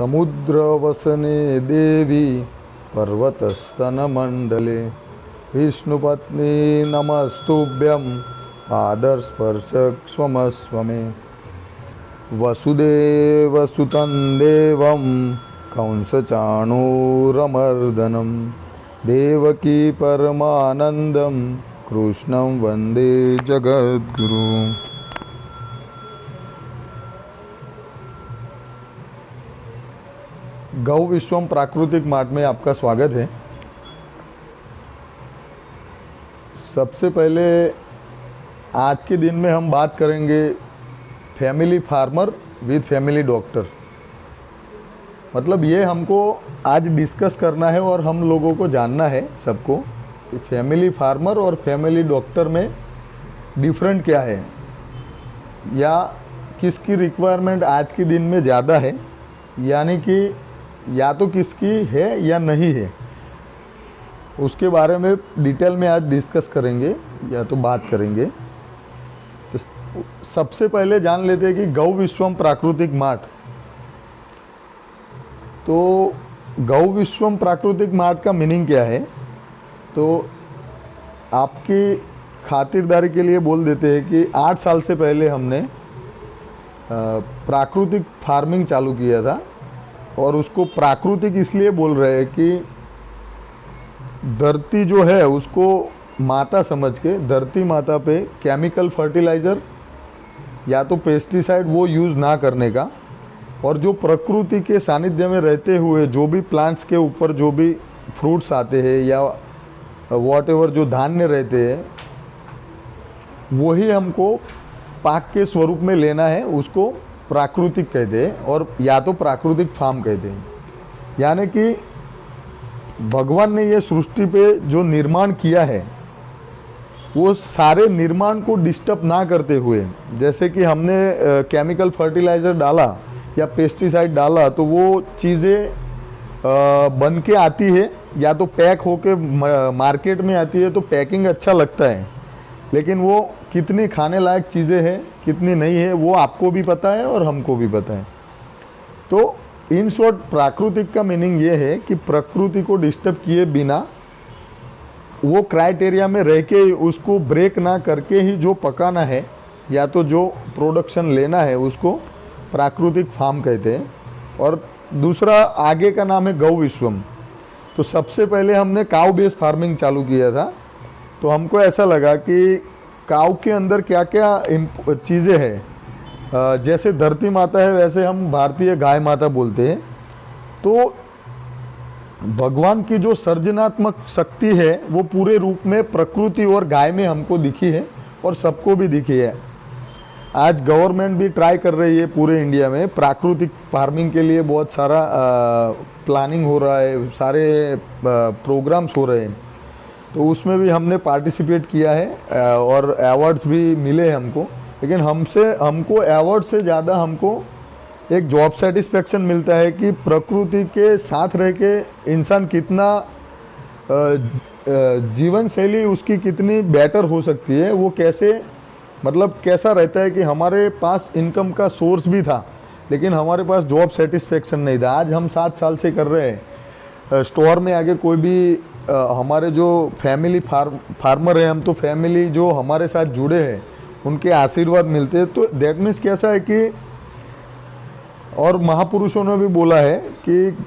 समुद्रवसने देवी पर्वतस्तनमण्डले विष्णुपत्नी नमस्तुभ्यं पादस्पर्शक्ष्वमस्व मे। वसुदेवसुतं देवं कंसचाणूरमर्दनं देवकी परमानन्दं कृष्णं वन्दे जगद्गुरुम्। गौ विश्वम प्राकृतिक मार्ट में आपका स्वागत है। सबसे पहले आज के दिन में हम बात करेंगे family farmer with family doctor. मतलब ये हमको आज डिस्कस करना है और हम लोगों को जानना है सबको कि फैमिली फार्मर और फैमिली डॉक्टर में डिफरेंट क्या है, या किसकी रिक्वायरमेंट आज के दिन में ज़्यादा है, यानी कि या तो किसकी है या नहीं है, उसके बारे में डिटेल में आज डिस्कस करेंगे या तो बात करेंगे। तो सबसे पहले जान लेते हैं कि गौ विश्वम प्राकृतिक मार्ट। तो गौ विश्वम प्राकृतिक मार्ट का मीनिंग क्या है, तो आपकी खातिरदारी के लिए बोल देते हैं कि 8 साल से पहले हमने प्राकृतिक फार्मिंग चालू किया था। और उसको प्राकृतिक इसलिए बोल रहे हैं कि धरती जो है उसको माता समझ के, धरती माता पे केमिकल फर्टिलाइज़र या तो पेस्टिसाइड वो यूज़ ना करने का, और जो प्रकृति के सानिध्य में रहते हुए जो भी प्लांट्स के ऊपर जो भी फ्रूट्स आते हैं या वॉटेवर जो धान्य रहते हैं वही हमको पाक के स्वरूप में लेना है। उसको प्राकृतिक कहते हैं और या तो प्राकृतिक फार्म कहते हैं। यानी कि भगवान ने ये सृष्टि पे जो निर्माण किया है वो सारे निर्माण को डिस्टर्ब ना करते हुए, जैसे कि हमने केमिकल फर्टिलाइज़र डाला या पेस्टिसाइड डाला तो वो चीज़ें बन के आती है या तो पैक होके मार्केट में आती है तो पैकिंग अच्छा लगता है, लेकिन वो कितनी खाने लायक चीज़ें हैं कितनी नहीं है वो आपको भी पता है और हमको भी पता है। तो इन शॉर्ट प्राकृतिक का मीनिंग ये है कि प्रकृति को डिस्टर्ब किए बिना, वो क्राइटेरिया में रह के उसको ब्रेक ना करके ही जो पकाना है या तो जो प्रोडक्शन लेना है उसको प्राकृतिक फार्म कहते हैं। और दूसरा आगे का नाम है गौ विश्वम। तो सबसे पहले हमने काउ बेस्ड फार्मिंग चालू किया था। तो हमको ऐसा लगा कि काऊ के अंदर क्या क्या चीज़ें हैं, जैसे धरती माता है वैसे हम भारतीय गाय माता बोलते हैं। तो भगवान की जो सृजनात्मक शक्ति है वो पूरे रूप में प्रकृति और गाय में हमको दिखी है और सबको भी दिखी है। आज गवर्नमेंट भी ट्राई कर रही है पूरे इंडिया में प्राकृतिक फार्मिंग के लिए, बहुत सारा प्लानिंग हो रहा है, सारे प्रोग्राम्स हो रहे हैं। तो उसमें भी हमने पार्टिसिपेट किया है और अवार्ड्स भी मिले हैं हमको। लेकिन हमको अवार्ड से ज़्यादा हमको एक जॉब सेटिस्फेक्शन मिलता है कि प्रकृति के साथ रह के इंसान कितना जीवन शैली उसकी कितनी बेटर हो सकती है, वो कैसे मतलब कैसा रहता है कि हमारे पास इनकम का सोर्स भी था लेकिन हमारे पास जॉब सेटिस्फेक्शन नहीं था। आज हम 7 साल से कर रहे हैं। स्टोर में आगे कोई भी हमारे जो फैमिली फार्मर हैं, हम तो फैमिली जो हमारे साथ जुड़े हैं उनके आशीर्वाद मिलते हैं। तो दैट मीन्स कैसा है कि, और महापुरुषों ने भी बोला है कि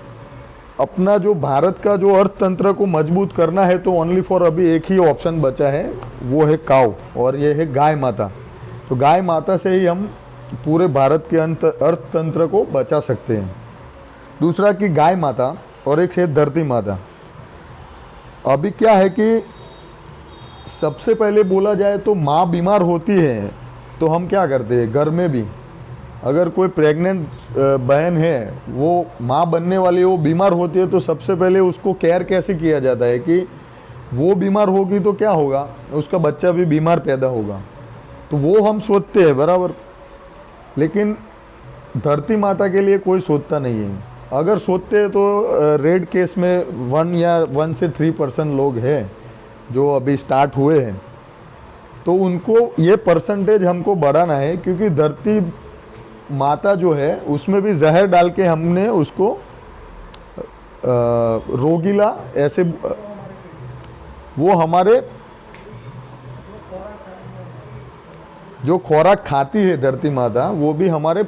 अपना जो भारत का जो अर्थतंत्र को मजबूत करना है तो ओनली फॉर अभी एक ही ऑप्शन बचा है, वो है काऊ और ये है गाय माता। तो गाय माता से ही हम पूरे भारत के अर्थतंत्र को बचा सकते हैं। दूसरा कि गाय माता और एक है धरती माता। अभी क्या है कि सबसे पहले बोला जाए तो माँ बीमार होती है तो हम क्या करते हैं, घर में भी अगर कोई प्रेग्नेंट बहन है, वो माँ बनने वाली, वो बीमार होती है तो सबसे पहले उसको केयर कैसे किया जाता है कि वो बीमार होगी तो क्या होगा, उसका बच्चा भी बीमार पैदा होगा। तो वो हम सोचते हैं बराबर, लेकिन धरती माता के लिए कोई सोचता नहीं है। अगर सोचते हैं तो रेड केस में 1 से 3% लोग हैं जो अभी स्टार्ट हुए हैं। तो उनको ये परसेंटेज हमको बढ़ाना है, क्योंकि धरती माता जो है उसमें भी जहर डाल के हमने उसको रोगीला ऐसे वो हमारे जो खुराक खाती है धरती माता वो भी हमारे,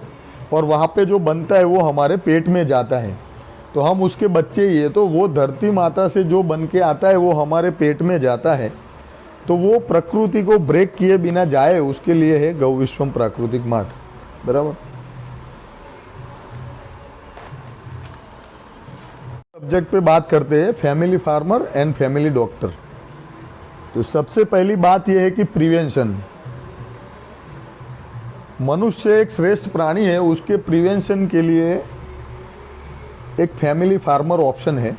और वहाँ पे जो बनता है वो हमारे पेट में जाता है, तो हम उसके बच्चे ही है, तो वो धरती माता से जो बन के आता है वो हमारे पेट में जाता है। तो वो प्रकृति को ब्रेक किए बिना जाए उसके लिए है गौ विश्वम प्राकृतिक मार्ट। बराबर। सब्जेक्ट पे बात करते हैं family farmer and family doctor. तो सबसे पहली बात यह है कि प्रिवेंशन। मनुष्य एक श्रेष्ठ प्राणी है, उसके प्रिवेंशन के लिए एक फैमिली फार्मर ऑप्शन है।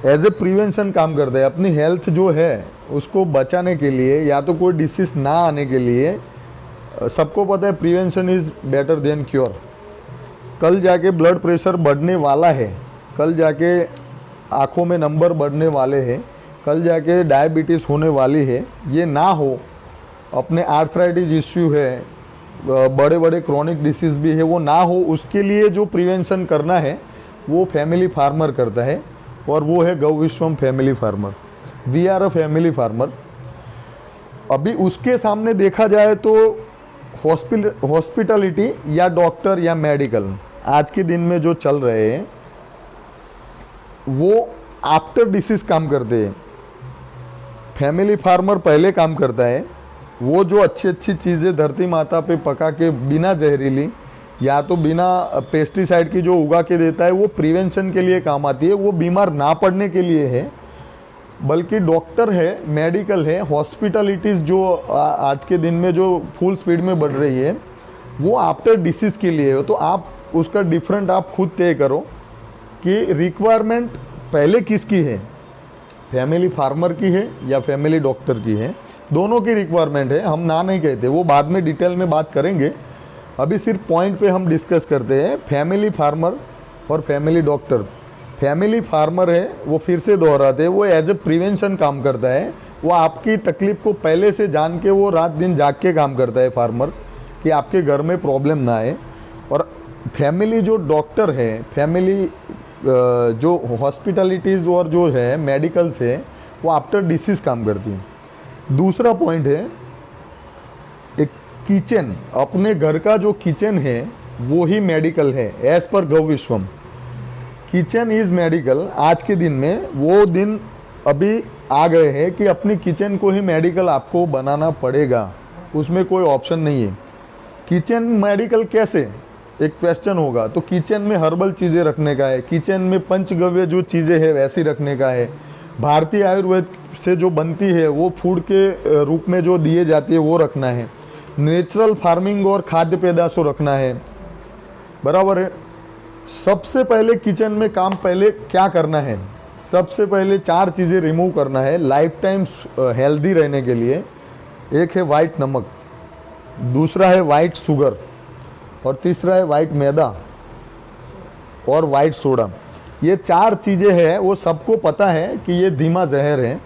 एज ए प्रिवेंशन काम करता है, अपनी हेल्थ जो है उसको बचाने के लिए या तो कोई डिसीज ना आने के लिए। सबको पता है prevention is better than cure. कल जाके ब्लड प्रेशर बढ़ने वाला है, कल जाके आँखों में नंबर बढ़ने वाले हैं, कल जाके डायबिटीज़ होने वाली है, ये ना हो। अपने आर्थराइटिस इश्यू है, बड़े बड़े क्रॉनिक डिसीज़ भी है, वो ना हो, उसके लिए जो प्रिवेंशन करना है वो फैमिली फार्मर करता है, और वो है Gau Vishwam family farmer. We are a family farmer. अभी उसके सामने देखा जाए तो हॉस्पिटलिटी या डॉक्टर या मेडिकल आज के दिन में जो चल रहे हैं वो आफ्टर डिसीज काम करते हैं। फैमिली फार्मर पहले काम करता है, वो जो अच्छी अच्छी चीज़ें धरती माता पे पका के बिना जहरीली या तो बिना पेस्टिसाइड की जो उगा के देता है वो प्रिवेंशन के लिए काम आती है, वो बीमार ना पड़ने के लिए है। बल्कि डॉक्टर है, मेडिकल है, हॉस्पिटलिटीज़ जो आज के दिन में जो फुल स्पीड में बढ़ रही है वो आफ्टर डिसीज़ के लिए है। तो आप उसका डिफरेंट आप खुद तय करो कि रिक्वायरमेंट पहले किसकी है, फैमिली फार्मर की है या फैमिली डॉक्टर की है। दोनों की रिक्वायरमेंट है, हम ना नहीं कहते, वो बाद में डिटेल में बात करेंगे। अभी सिर्फ पॉइंट पे हम डिस्कस करते हैं फैमिली फार्मर और फैमिली डॉक्टर। फैमिली फार्मर है, वो फिर से दोहराते हैं, वो एज ए प्रिवेंशन काम करता है। वो आपकी तकलीफ को पहले से जान के वो रात दिन जाग के काम करता है फार्मर, कि आपके घर में प्रॉब्लम ना आए। और फैमिली जो डॉक्टर है, फैमिली जो हॉस्पिटलिटीज़ और जो है मेडिकल्स है, वो आफ्टर डिसीज़ काम करती है। दूसरा पॉइंट है एक किचन। अपने घर का जो किचन है वो ही मेडिकल है एज पर गौ विश्वम। Kitchen is medical. आज के दिन में वो दिन अभी आ गए हैं कि अपनी किचन को ही मेडिकल आपको बनाना पड़ेगा, उसमें कोई ऑप्शन नहीं है। किचन मेडिकल कैसे, एक क्वेश्चन होगा। तो किचन में हर्बल चीज़ें रखने का है, किचन में पंचगव्य जो चीज़ें हैं वैसी रखने का है, भारतीय आयुर्वेद से जो बनती है वो फूड के रूप में जो दिए जाती है वो रखना है, नेचुरल फार्मिंग और खाद्य पैदाशों रखना है। बराबर है। सबसे पहले किचन में काम पहले क्या करना है, सबसे पहले 4 चीज़ें रिमूव करना है लाइफ टाइम हेल्दी रहने के लिए। एक है वाइट नमक, दूसरा है वाइट शुगर, और तीसरा है वाइट मैदा और वाइट सोडा। ये 4 चीज़ें हैं, वो सबको पता है कि ये धीमा जहर है।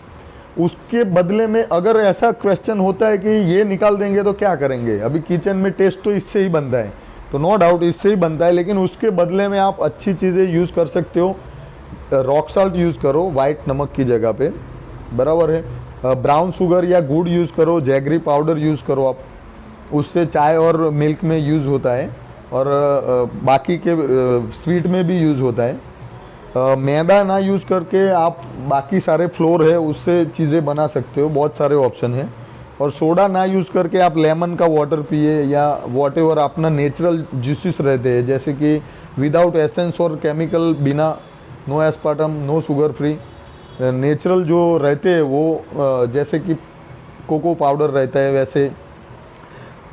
उसके बदले में अगर ऐसा क्वेश्चन होता है कि ये निकाल देंगे तो क्या करेंगे, अभी किचन में टेस्ट तो इससे ही बनता है, तो नो डाउट इससे ही बनता है, लेकिन उसके बदले में आप अच्छी चीज़ें यूज़ कर सकते हो। रॉक साल्ट यूज़ करो वाइट नमक की जगह पे, बराबर है। ब्राउन शुगर या गुड़ यूज़ करो, जैगरी पाउडर यूज़ करो आप, उससे चाय और मिल्क में यूज़ होता है, और बाकी के स्वीट में भी यूज़ होता है। मैदा ना यूज़ करके आप बाकी सारे फ्लोर है उससे चीज़ें बना सकते हो, बहुत सारे ऑप्शन हैं। और सोडा ना यूज़ करके आप लेमन का वाटर पिए, या वॉटेवर अपना नेचुरल जूसेस रहते हैं, जैसे कि विदाउट एसेंस और केमिकल, बिना, no aspartame, no sugar free, natural जो रहते हैं वो, जैसे कि कोको पाउडर रहता है वैसे।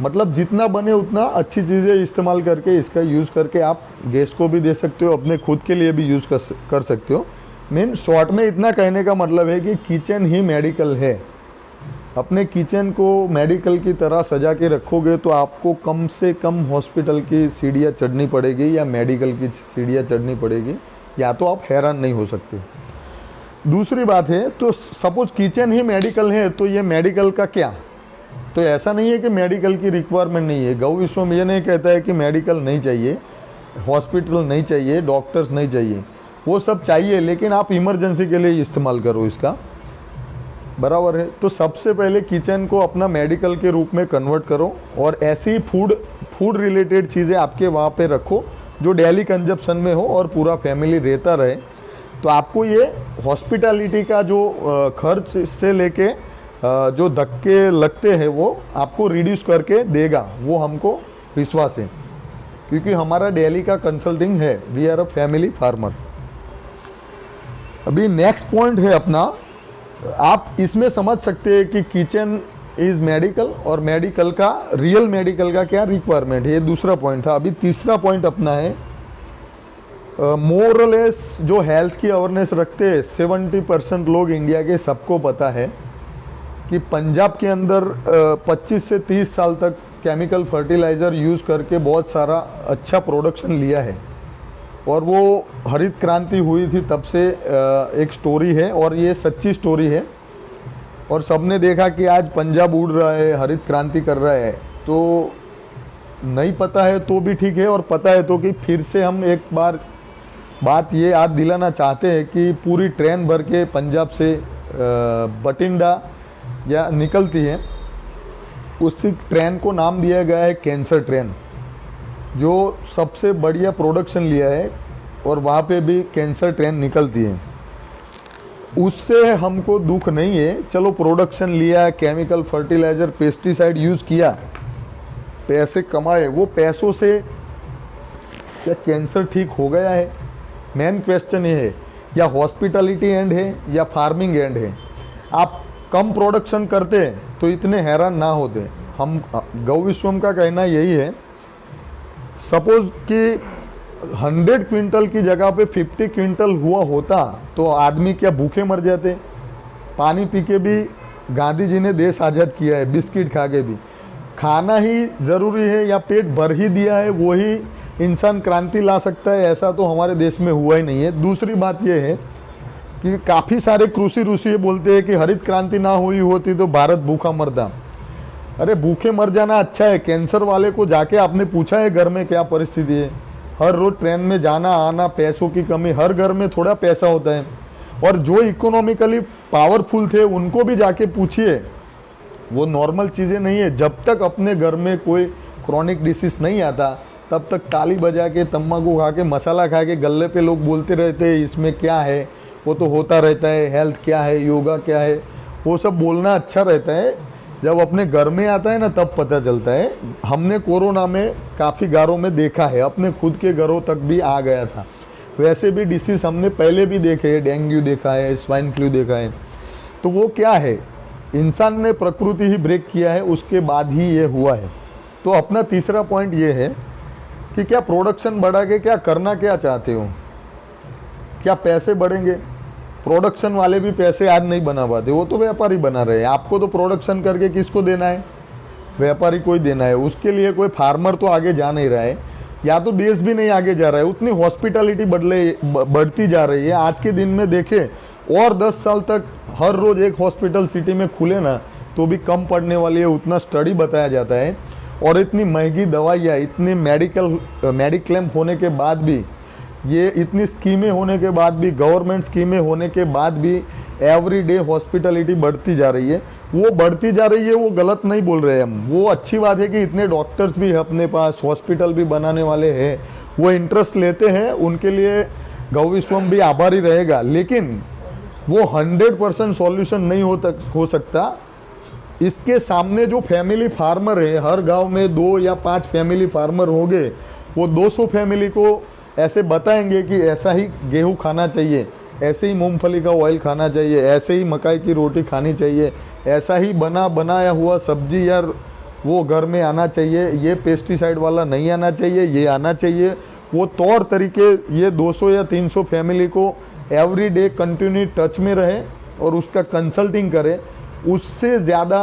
मतलब जितना बने उतना अच्छी चीज़ें इस्तेमाल करके, इसका यूज़ करके आप गेस्ट को भी दे सकते हो, अपने खुद के लिए भी यूज़ कर सकते हो। मेन शॉर्ट में इतना कहने का मतलब है कि किचन ही मेडिकल है। अपने किचन को मेडिकल की तरह सजा के रखोगे तो आपको कम से कम हॉस्पिटल की सीढ़ियाँ चढ़नी पड़ेगी या मेडिकल की सीढ़ियाँ चढ़नी पड़ेगी, या तो आप हैरान नहीं हो सकते। दूसरी बात है, तो सपोज किचन ही मेडिकल है तो ये मेडिकल का क्या, तो ऐसा नहीं है कि मेडिकल की रिक्वायरमेंट नहीं है। गौ विश्वम ये नहीं कहता है कि मेडिकल नहीं चाहिए, हॉस्पिटल नहीं चाहिए, डॉक्टर्स नहीं चाहिए, वो सब चाहिए, लेकिन आप इमरजेंसी के लिए इस्तेमाल करो इसका, बराबर है। तो सबसे पहले किचन को अपना मेडिकल के रूप में कन्वर्ट करो और ऐसी फूड रिलेटेड चीज़ें आपके वहाँ पे रखो जो डेली कंजप्शन में हो और पूरा फैमिली रहता रहे। तो आपको ये हॉस्पिटैलिटी का जो खर्च से लेके जो धक्के लगते हैं वो आपको रिड्यूस करके देगा, वो हमको विश्वास है, क्योंकि हमारा डेली का कंसल्टिंग है। We are a family farmer. अभी नेक्स्ट पॉइंट है अपना, आप इसमें समझ सकते हैं कि किचन इज़ मेडिकल और मेडिकल का, रियल मेडिकल का क्या रिक्वायरमेंट है। ये दूसरा पॉइंट था। अभी तीसरा पॉइंट अपना है मोरलेस जो हेल्थ की अवेयरनेस रखते हैं 70% लोग इंडिया के, सबको पता है कि पंजाब के अंदर 25 से 30 साल तक केमिकल फर्टिलाइज़र यूज़ करके बहुत सारा अच्छा प्रोडक्शन लिया है, और वो हरित क्रांति हुई थी तब से एक स्टोरी है, और ये सच्ची स्टोरी है। और सबने देखा कि आज पंजाब उड़ रहा है, हरित क्रांति कर रहा है। तो नहीं पता है तो भी ठीक है, और पता है तो कि फिर से हम एक बार बात ये याद दिलाना चाहते हैं कि पूरी ट्रेन भर के पंजाब से बठिंडा या निकलती है, उसी ट्रेन को नाम दिया गया है कैंसर ट्रेन, जो सबसे बढ़िया प्रोडक्शन लिया है, और वहाँ पे भी कैंसर ट्रेन निकलती है। उससे हमको दुख नहीं है, चलो प्रोडक्शन लिया, केमिकल फर्टिलाइज़र पेस्टिसाइड यूज़ किया, पैसे कमाए, वो पैसों से क्या कैंसर ठीक हो गया है? मेन क्वेश्चन ये है। या हॉस्पिटलिटी एंड है या फार्मिंग एंड है। आप कम प्रोडक्शन करते तो इतने हैरान ना होते। हम गौ विश्वम का कहना यही है, सपोज कि 100 क्विंटल की जगह पे 50 क्विंटल हुआ होता तो आदमी क्या भूखे मर जाते? पानी पी के भी गांधी जी ने देश आज़ाद किया है, बिस्किट खा के भी। खाना ही ज़रूरी है या पेट भर ही दिया है वही इंसान क्रांति ला सकता है, ऐसा तो हमारे देश में हुआ ही नहीं है। दूसरी बात यह है कि काफ़ी सारे कृषि ऋषि बोलते हैं कि हरित क्रांति ना हुई होती तो भारत भूखा मरता। अरे भूखे मर जाना अच्छा है। कैंसर वाले को जाके आपने पूछा है घर में क्या परिस्थिति है? हर रोज़ ट्रेन में जाना आना, पैसों की कमी, हर घर में थोड़ा पैसा होता है। और जो इकोनॉमिकली पावरफुल थे उनको भी जाके पूछिए, वो नॉर्मल चीज़ें नहीं है। जब तक अपने घर में कोई क्रॉनिक डिसीज नहीं आता तब तक ताली बजा के, तम्बाकू खा के, मसाला खा के गले पे लोग बोलते रहते हैं इसमें क्या है, वो तो होता रहता है, हेल्थ क्या है, योगा क्या है, वो सब बोलना अच्छा रहता है। जब अपने घर में आता है ना तब पता चलता है। हमने कोरोना में काफ़ी घरों में देखा है, अपने खुद के घरों तक भी आ गया था। वैसे भी डिसीज़ हमने पहले भी देखे हैं, डेंगू देखा है, स्वाइन फ्लू देखा है। तो वो क्या है, इंसान ने प्रकृति ही ब्रेक किया है, उसके बाद ही ये हुआ है। तो अपना तीसरा पॉइंट ये है कि क्या प्रोडक्शन बढ़ा के क्या करना क्या चाहते हो? क्या पैसे बढ़ेंगे? प्रोडक्शन वाले भी पैसे आज नहीं बना पाते, वो तो व्यापारी बना रहे हैं। आपको तो प्रोडक्शन करके किसको देना है? व्यापारी को ही देना है। उसके लिए कोई फार्मर तो आगे जा नहीं रहा है, या तो देश भी नहीं आगे जा रहा है। उतनी हॉस्पिटलिटी बढ़ती जा रही है। आज के दिन में देखें और 10 साल तक हर रोज़ एक हॉस्पिटल सिटी में खुले ना तो भी कम पड़ने वाली है, उतना स्टडी बताया जाता है। और इतनी महंगी दवाइयाँ, इतनी मेडिक्लेम होने के बाद भी, ये इतनी स्कीमें होने के बाद भी, गवर्नमेंट स्कीमें होने के बाद भी एवरी डे हॉस्पिटलिटी बढ़ती जा रही है। वो बढ़ती जा रही है, वो गलत नहीं बोल रहे हम। वो अच्छी बात है कि इतने डॉक्टर्स भी है अपने पास, हॉस्पिटल भी बनाने वाले हैं, वो इंटरेस्ट लेते हैं, उनके लिए गौ विश्वम भी आभारी रहेगा। लेकिन वो 100% सॉल्यूशन नहीं हो सकता। इसके सामने जो फैमिली फार्मर है, हर गांव में 2 या 5 फैमिली फार्मर होंगे, वो 200 फैमिली को ऐसे बताएंगे कि ऐसा ही गेहूं खाना चाहिए, ऐसे ही मूंगफली का ऑयल खाना चाहिए, ऐसे ही मकाई की रोटी खानी चाहिए, ऐसा ही बनाया हुआ सब्जी यार वो घर में आना चाहिए, ये पेस्टिसाइड वाला नहीं आना चाहिए, ये आना चाहिए। वो तौर तरीके ये 200 या 300 फैमिली को एवरी डे कंटिन्यू टच में रहे और उसका कंसल्टिंग करे। उससे ज़्यादा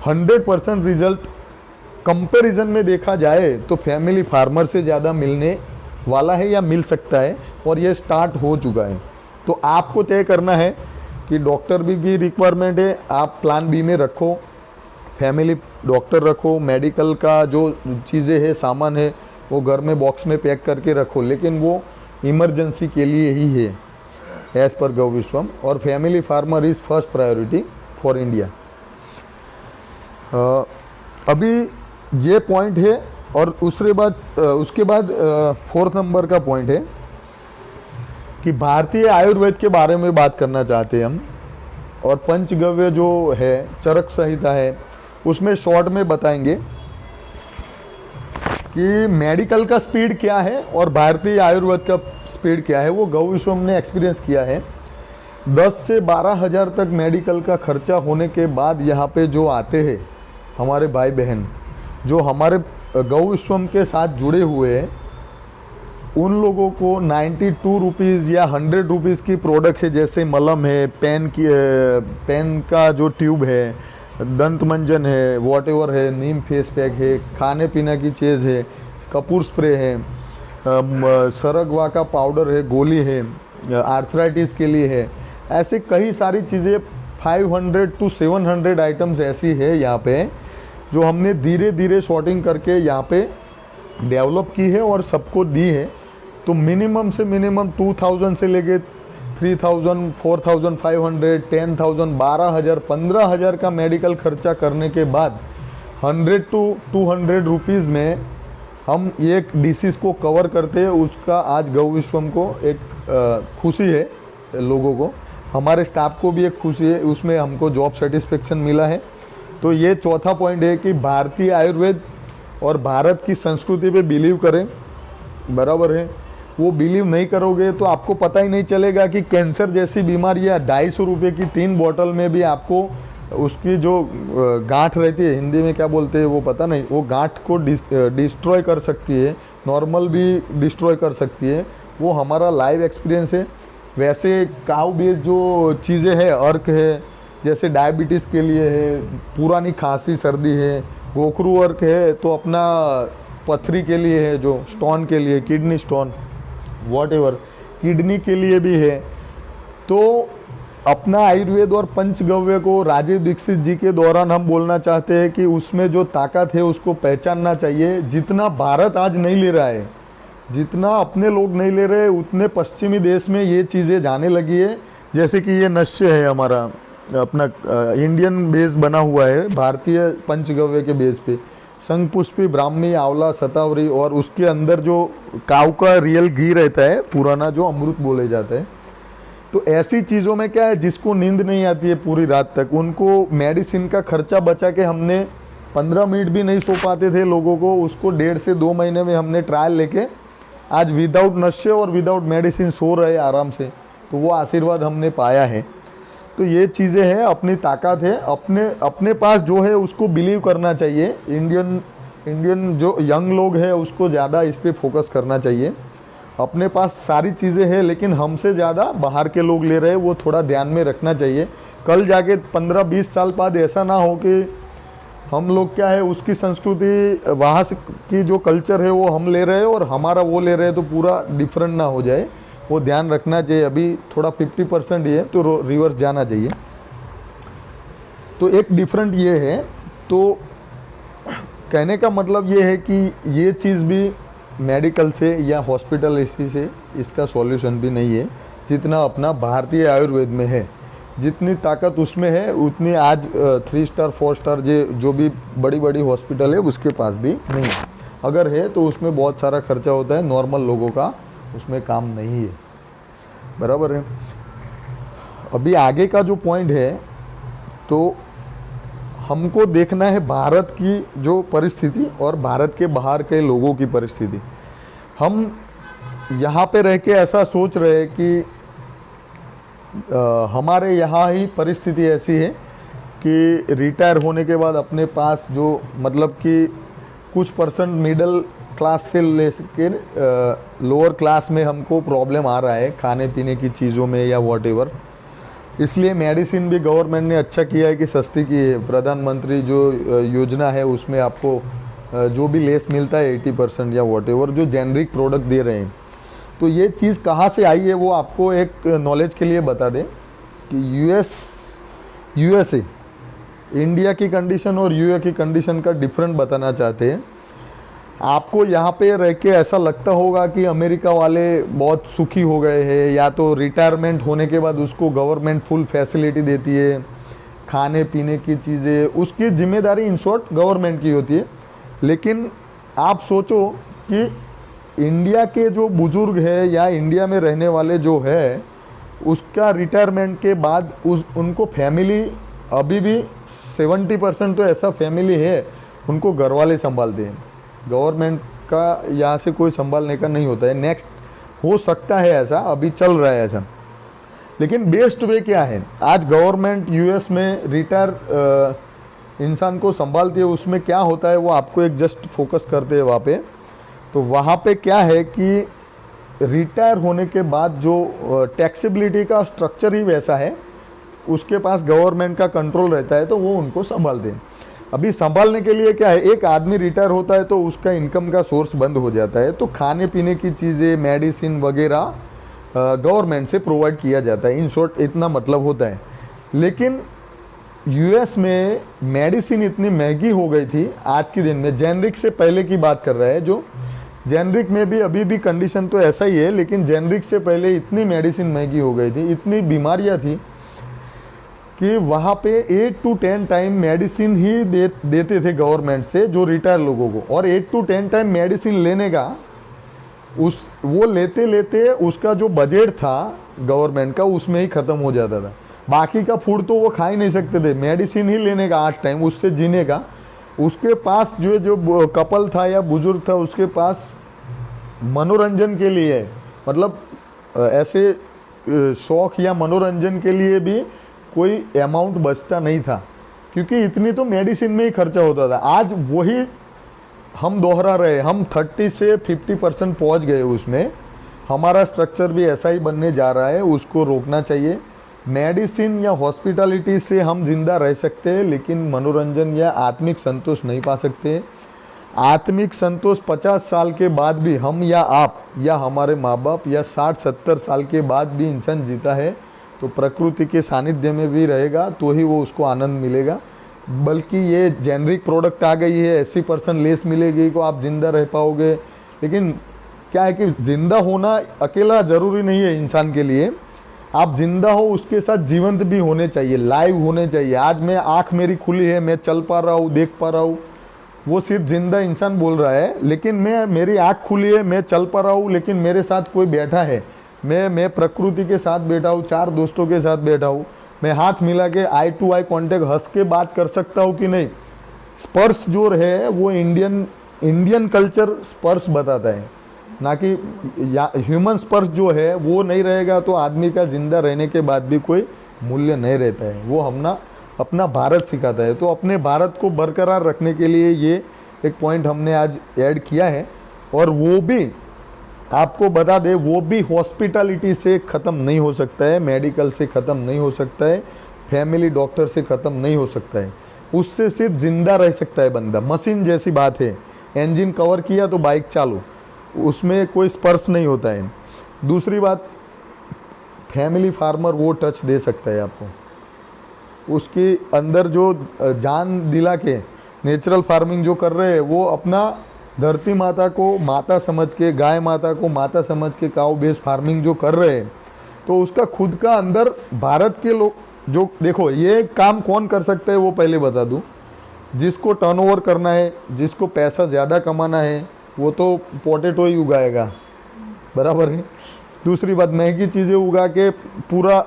100% रिजल्ट कंपैरिजन में देखा जाए तो फैमिली फार्मर से ज़्यादा मिलने वाला है या मिल सकता है, और ये स्टार्ट हो चुका है। तो आपको तय करना है कि डॉक्टर भी रिक्वायरमेंट है, आप प्लान बी में रखो, फैमिली डॉक्टर रखो, मेडिकल का जो चीज़ें है, सामान है, वो घर में बॉक्स में पैक करके रखो, लेकिन वो इमरजेंसी के लिए ही है एज़ पर गौ विश्वम। और family farmer is first priority for India. अभी ये पॉइंट है। और उसके बाद 4th नंबर का पॉइंट है कि भारतीय आयुर्वेद के बारे में बात करना चाहते हैं हम। और पंचगव्य जो है, चरक संहिता है, उसमें शॉर्ट में बताएंगे कि मेडिकल का स्पीड क्या है और भारतीय आयुर्वेद का स्पीड क्या है। वो गौ विश्वम ने एक्सपीरियंस किया है। 10 से 12 हज़ार तक मेडिकल का खर्चा होने के बाद यहाँ पे जो आते हैं हमारे भाई बहन, जो हमारे गौ विश्वम के साथ जुड़े हुए हैं, उन लोगों को 92 रुपीज़ या 100 रुपीज़ की प्रोडक्ट है, जैसे मलम है, पेन का जो ट्यूब है, दंत मंजन है, वॉटेवर है, नीम फेस पैक है, खाने पीने की चीज़ है, कपूर स्प्रे है, सरगवा का पाउडर है, गोली है, आर्थराइटिस के लिए है। ऐसे कई सारी चीज़ें 500 to 700 आइटम्स ऐसी है यहाँ पे, जो हमने धीरे धीरे शॉर्टिंग करके यहाँ पे डेवलप की है और सबको दी है। तो मिनिमम से मिनिमम 2000 से लेके 3000, 4500, 10,000, 12,000, 15,000 का मेडिकल खर्चा करने के बाद 100 to 200 रुपीज़ में हम एक डिसीज़ को कवर करते हैं। उसका आज गौ विश्वम को एक खुशी है, लोगों को, हमारे स्टाफ को भी एक खुशी है, उसमें हमको जॉब सेटिस्फेक्शन मिला है। तो ये चौथा पॉइंट है कि भारतीय आयुर्वेद और भारत की संस्कृति पे बिलीव करें, बराबर है। वो बिलीव नहीं करोगे तो आपको पता ही नहीं चलेगा कि कैंसर जैसी बीमारियाँ 250 रुपये की 3 बॉटल में भी आपको उसकी जो गांठ रहती है, हिंदी में क्या बोलते हैं वो पता नहीं, वो गांठ को डिस्ट्रॉय कर सकती है, नॉर्मल भी डिस्ट्रॉय कर सकती है। वो हमारा लाइव एक्सपीरियंस है। वैसे काउ बेस्ड जो चीज़ें हैं, अर्क है, जैसे डायबिटीज़ के लिए है, पुरानी खांसी सर्दी है, गोखरू अर्क है तो अपना पथरी के लिए है, जो स्टोन के लिए, किडनी स्टोन, वॉटेवर, किडनी के लिए भी है। तो अपना आयुर्वेद और पंचगव्य को राजीव दीक्षित जी के दौरान हम बोलना चाहते हैं कि उसमें जो ताकत है उसको पहचानना चाहिए। जितना भारत आज नहीं ले रहा है, जितना अपने लोग नहीं ले रहे, उतने पश्चिमी देश में ये चीज़ें जाने लगी है। जैसे कि ये नश्य है हमारा, अपना इंडियन बेस बना हुआ है, भारतीय पंचगव्य के बेस पे, शंखपुष्पी, ब्राह्मी, आंवला, शतावरी, और उसके अंदर जो काऊ का रियल घी रहता है पुराना, जो अमृत बोले जाता है। तो ऐसी चीज़ों में क्या है, जिसको नींद नहीं आती है पूरी रात तक, उनको मेडिसिन का खर्चा बचा के हमने 15 मिनट भी नहीं सो पाते थे लोगों को, उसको 1.5 से 2 महीने में हमने ट्रायल लेके आज विदाउट नशे और विदाउट मेडिसिन सो रहे आराम से। तो वो आशीर्वाद हमने पाया है। तो ये चीज़ें हैं, अपनी ताकत है, अपने पास जो है उसको बिलीव करना चाहिए। इंडियन जो यंग लोग हैं उसको ज़्यादा इस पर फोकस करना चाहिए। अपने पास सारी चीज़ें हैं, लेकिन हमसे ज़्यादा बाहर के लोग ले रहे हैं, वो थोड़ा ध्यान में रखना चाहिए। कल जाके 15-20 साल बाद ऐसा ना हो कि हम लोग क्या है, उसकी संस्कृति, वहाँ से की जो कल्चर है वो हम ले रहे हैं और हमारा वो ले रहे हैं, तो पूरा डिफरेंट ना हो जाए। वो ध्यान रखना चाहिए। अभी थोड़ा 50% ही है तो रिवर्स जाना चाहिए। तो एक डिफरेंट ये है। तो कहने का मतलब ये है कि ये चीज़ भी मेडिकल से या हॉस्पिटल से इसका सॉल्यूशन भी नहीं है, जितना अपना भारतीय आयुर्वेद में है। जितनी ताकत उसमें है उतनी आज 3 स्टार 4 स्टार जो भी बड़ी बड़ी हॉस्पिटल है उसके पास भी नहीं है। अगर है तो उसमें बहुत सारा खर्चा होता है, नॉर्मल लोगों का उसमें काम नहीं है, बराबर है। अभी आगे का जो पॉइंट है, तो हमको देखना है भारत की जो परिस्थिति और भारत के बाहर के लोगों की परिस्थिति। हम यहाँ पे रह के ऐसा सोच रहे हैं कि हमारे यहाँ ही परिस्थिति ऐसी है कि रिटायर होने के बाद अपने पास जो मतलब कि कुछ परसेंट मिडिल क्लास से ले के लोअर क्लास में हमको प्रॉब्लम आ रहा है खाने पीने की चीज़ों में या वॉटेवर। इसलिए मेडिसिन भी गवर्नमेंट ने अच्छा किया है कि सस्ती की है। प्रधानमंत्री जो योजना है उसमें आपको जो भी लेस मिलता है 80% या वॉटेवर, जो जेनरिक प्रोडक्ट दे रहे हैं। तो ये चीज़ कहाँ से आई है वो आपको एक नॉलेज के लिए बता दें कि यूएसए इंडिया की कंडीशन और यूए की कंडीशन का डिफरेंट बताना चाहते हैं। आपको यहाँ पे रह के ऐसा लगता होगा कि अमेरिका वाले बहुत सुखी हो गए हैं, या तो रिटायरमेंट होने के बाद उसको गवर्नमेंट फुल फैसिलिटी देती है, खाने पीने की चीज़ें, उसकी जिम्मेदारी इन शॉर्ट गवर्नमेंट की होती है। लेकिन आप सोचो कि इंडिया के जो बुज़ुर्ग है या इंडिया में रहने वाले जो है, उसका रिटायरमेंट के बाद उनको फैमिली अभी भी 70% तो ऐसा फैमिली है उनको घर वाले संभालते हैं। गवर्नमेंट का यहाँ से कोई संभालने का नहीं होता है। नेक्स्ट हो सकता है ऐसा, अभी चल रहा है ऐसा। लेकिन बेस्ट वे क्या है, आज गवर्नमेंट यूएस में रिटायर इंसान को संभालती है, उसमें क्या होता है वो आपको एक जस्ट फोकस करते हैं वहाँ पे। तो वहाँ पे क्या है कि रिटायर होने के बाद जो टैक्सेबिलिटी का स्ट्रक्चर ही वैसा है, उसके पास गवर्नमेंट का कंट्रोल रहता है, तो वो उनको संभालते हैं। अभी संभालने के लिए क्या है, एक आदमी रिटायर होता है तो उसका इनकम का सोर्स बंद हो जाता है, तो खाने पीने की चीज़ें, मेडिसिन वगैरह गवर्नमेंट से प्रोवाइड किया जाता है। इन शॉर्ट इतना मतलब होता है। लेकिन यूएस में मेडिसिन इतनी महंगी हो गई थी आज के दिन में, जेनरिक से पहले की बात कर रहा है, जो जेनरिक में भी अभी भी कंडीशन तो ऐसा ही है, लेकिन जेनरिक से पहले इतनी मेडिसिन महंगी हो गई थी, इतनी बीमारियां थी कि वहाँ पे 8 to 10 टाइम मेडिसिन ही देते थे गवर्नमेंट से जो रिटायर लोगों को। और 8 to 10 टाइम मेडिसिन लेने का वो लेते लेते उसका जो बजट था गवर्नमेंट का, उसमें ही ख़त्म हो जाता था। बाकी का फूड तो वो खा ही नहीं सकते थे, मेडिसिन ही लेने का 8 टाइम, उससे जीने का। उसके पास जो कपल था या बुजुर्ग था, उसके पास मनोरंजन के लिए, मतलब ऐसे शौक या मनोरंजन के लिए भी कोई अमाउंट बचता नहीं था, क्योंकि इतनी तो मेडिसिन में ही खर्चा होता था। आज वही हम दोहरा रहे, हम 30 से 50% पहुँच गए उसमें। हमारा स्ट्रक्चर भी ऐसा ही बनने जा रहा है, उसको रोकना चाहिए। मेडिसिन या हॉस्पिटलिटी से हम जिंदा रह सकते हैं, लेकिन मनोरंजन या आत्मिक संतोष नहीं पा सकते। आत्मिक संतोष 50 साल के बाद भी हम या आप या हमारे माँ बाप या 60-70 साल के बाद भी इंसान जीता है तो प्रकृति के सानिध्य में भी रहेगा, तो ही वो उसको आनंद मिलेगा। बल्कि ये जेनरिक प्रोडक्ट आ गई है, 80% लेस मिलेगी तो आप ज़िंदा रह पाओगे। लेकिन क्या है कि ज़िंदा होना अकेला ज़रूरी नहीं है इंसान के लिए। आप जिंदा हो, उसके साथ जीवंत भी होने चाहिए, लाइव होने चाहिए। आज मैं आँख मेरी खुली है, मैं चल पा रहा हूँ, देख पा रहा हूँ, वो सिर्फ जिंदा इंसान बोल रहा है। लेकिन मेरी आँख खुली है, मैं चल पा रहा हूँ, लेकिन मेरे साथ कोई बैठा है, मैं प्रकृति के साथ बैठा हूँ, 4 दोस्तों के साथ बैठा हूँ, मैं हाथ मिला के आई टू आई कॉन्टेक्ट हंस के बात कर सकता हूँ कि नहीं। स्पर्श जो है वो इंडियन कल्चर स्पर्श बताता है, ना कि ह्यूमन स्पर्श जो है वो नहीं रहेगा तो आदमी का जिंदा रहने के बाद भी कोई मूल्य नहीं रहता है। वो अपना भारत सिखाता है। तो अपने भारत को बरकरार रखने के लिए ये एक पॉइंट हमने आज ऐड किया है। और वो भी आपको बता दे, वो भी हॉस्पिटलिटी से ख़त्म नहीं हो सकता है, मेडिकल से ख़त्म नहीं हो सकता है, फैमिली डॉक्टर से ख़त्म नहीं हो सकता है। उससे सिर्फ ज़िंदा रह सकता है बंदा। मशीन जैसी बात है, इंजन कवर किया तो बाइक चालू, उसमें कोई स्पर्श नहीं होता है। दूसरी बात, फैमिली फार्मर वो टच दे सकता है आपको, उसके अंदर जो जान दिला के नेचुरल फार्मिंग जो कर रहे हैं, वो अपना धरती माता को माता समझ के, गाय माता को माता समझ के काऊ बेस फार्मिंग जो कर रहे हैं, तो उसका खुद का अंदर भारत के लोग जो, देखो ये काम कौन कर सकता है वो पहले बता दूं। जिसको टर्नओवर करना है, जिसको पैसा ज़्यादा कमाना है, वो तो पोटैटो ही उगाएगा, बराबर है। दूसरी बात, महंगी चीज़ें उगा के पूरा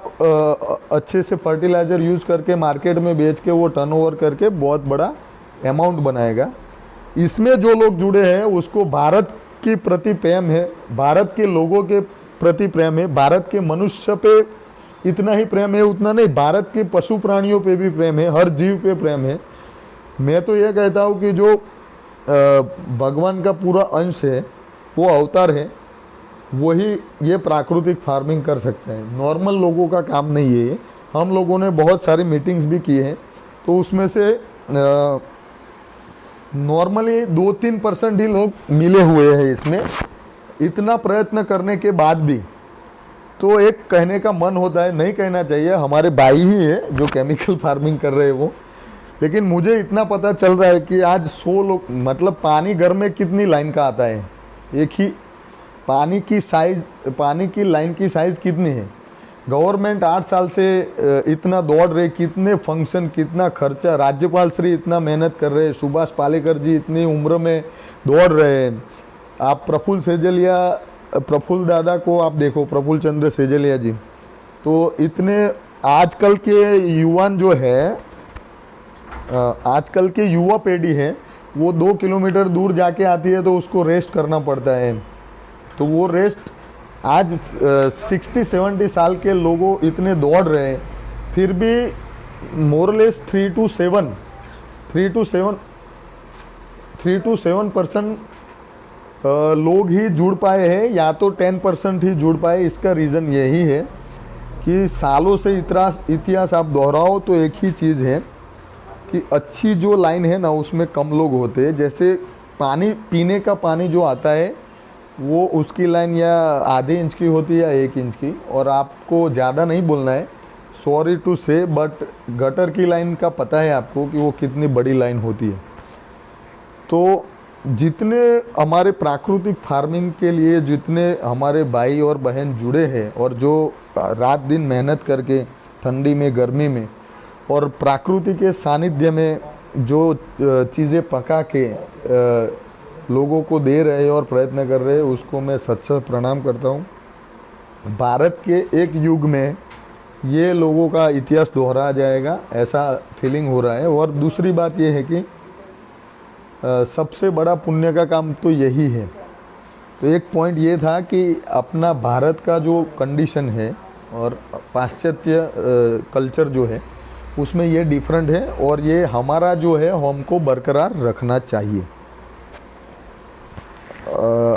अच्छे से फर्टिलाइज़र यूज़ करके मार्केट में बेच के वो टर्नओवर करके बहुत बड़ा अमाउंट बनाएगा। इसमें जो लोग जुड़े हैं उसको भारत के प्रति प्रेम है, भारत के लोगों के प्रति प्रेम है, भारत के मनुष्य पे इतना ही प्रेम है उतना नहीं, भारत के पशु प्राणियों पे भी प्रेम है, हर जीव पे प्रेम है। मैं तो ये कहता हूँ कि जो भगवान का पूरा अंश है, वो अवतार है, वही ये प्राकृतिक फार्मिंग कर सकते हैं। नॉर्मल लोगों का काम नहीं है ये। हम लोगों ने बहुत सारी मीटिंग्स भी की हैं, तो उसमें से नॉर्मली 2-3% ही लोग मिले हुए हैं इसमें। इतना प्रयत्न करने के बाद भी तो एक कहने का मन होता है, नहीं कहना चाहिए, हमारे भाई ही है जो केमिकल फार्मिंग कर रहे हैं वो, लेकिन मुझे इतना पता चल रहा है कि आज 100 लोग, मतलब पानी घर में कितनी लाइन का आता है, एक ही पानी की साइज, पानी की लाइन की साइज़ कितनी है। गवर्नमेंट 8 साल से इतना दौड़ रहे, कितने फंक्शन, कितना खर्चा, राज्यपाल श्री इतना मेहनत कर रहे हैं, सुभाष पालेकर जी इतनी उम्र में दौड़ रहे हैं। आप प्रफुल्ल दादा को आप देखो, प्रफुल्ल चंद्र सेजलिया जी, तो इतने आजकल के युवान जो है, आजकल के युवा पीढ़ी है, वो 2 किलोमीटर दूर जाके आती है तो उसको रेस्ट करना पड़ता है। तो वो रेस्ट आज 60-70 साल के लोगों इतने दौड़ रहे हैं, फिर भी मोरलेस 3 to 7% लोग ही जुड़ पाए हैं, या तो 10% ही जुड़ पाए। इसका रीज़न यही है कि सालों से इतिहास आप दोहराओ तो एक ही चीज़ है कि अच्छी जो लाइन है ना, उसमें कम लोग होते हैं। जैसे पानी, पीने का पानी जो आता है, वो उसकी लाइन या आधे इंच की होती है या 1 इंच की, और आपको ज़्यादा नहीं बोलना है, सॉरी टू से, बट गटर की लाइन का पता है आपको कि वो कितनी बड़ी लाइन होती है। तो जितने हमारे प्राकृतिक फार्मिंग के लिए जितने हमारे भाई और बहन जुड़े हैं, और जो रात दिन मेहनत करके ठंडी में, गर्मी में, और प्रकृति के सानिध्य में जो चीज़ें पका के लोगों को दे रहे और प्रयत्न कर रहे हैं, उसको मैं सच प्रणाम करता हूँ। भारत के एक युग में ये लोगों का इतिहास दोहरा जाएगा, ऐसा फीलिंग हो रहा है। और दूसरी बात ये है कि सबसे बड़ा पुण्य का काम तो यही है। तो एक पॉइंट ये था कि अपना भारत का जो कंडीशन है और पाश्चात्य कल्चर जो है, उसमें ये डिफरेंट है, और ये हमारा जो है हमको बरकरार रखना चाहिए।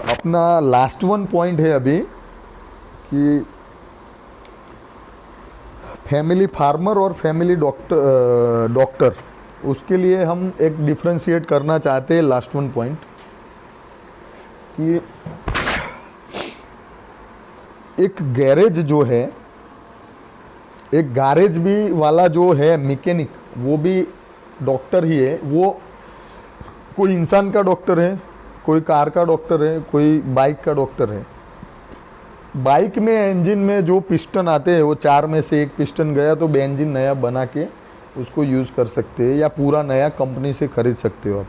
अपना लास्ट वन पॉइंट है अभी कि फैमिली फार्मर और फैमिली डॉक्टर, उसके लिए हम एक डिफ्रेंशिएट करना चाहते हैं। लास्ट वन पॉइंट कि एक गैरेज जो है, एक गैरेज भी वाला जो है मैकेनिक, वो भी डॉक्टर ही है। वो कोई इंसान का डॉक्टर है, कोई कार का डॉक्टर है, कोई बाइक का डॉक्टर है। बाइक में इंजन में जो पिस्टन आते हैं, वो 4 में से 1 पिस्टन गया तो इंजन नया बना के उसको यूज़ कर सकते हैं, या पूरा नया कंपनी से ख़रीद सकते हो आप।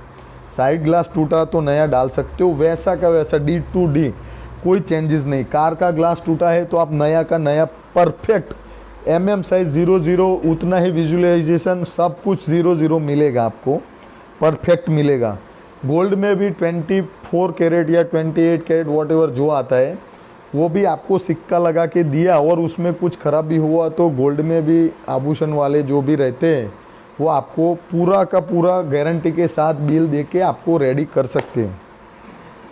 साइड ग्लास टूटा तो नया डाल सकते हो, वैसा का वैसा D to D, कोई चेंजेस नहीं। कार का ग्लास टूटा है तो आप नया का नया परफेक्ट MM साइज 00, उतना ही विजुअलाइजेशन, सब कुछ 00 मिलेगा आपको, परफेक्ट मिलेगा। गोल्ड में भी 24 कैरेट या 28 कैरेट वॉट एवर जो आता है, वो भी आपको सिक्का लगा के दिया, और उसमें कुछ खराबी हुआ तो गोल्ड में भी आभूषण वाले जो भी रहते हैं, वो आपको पूरा का पूरा गारंटी के साथ बिल दे के आपको रेडी कर सकते हैं,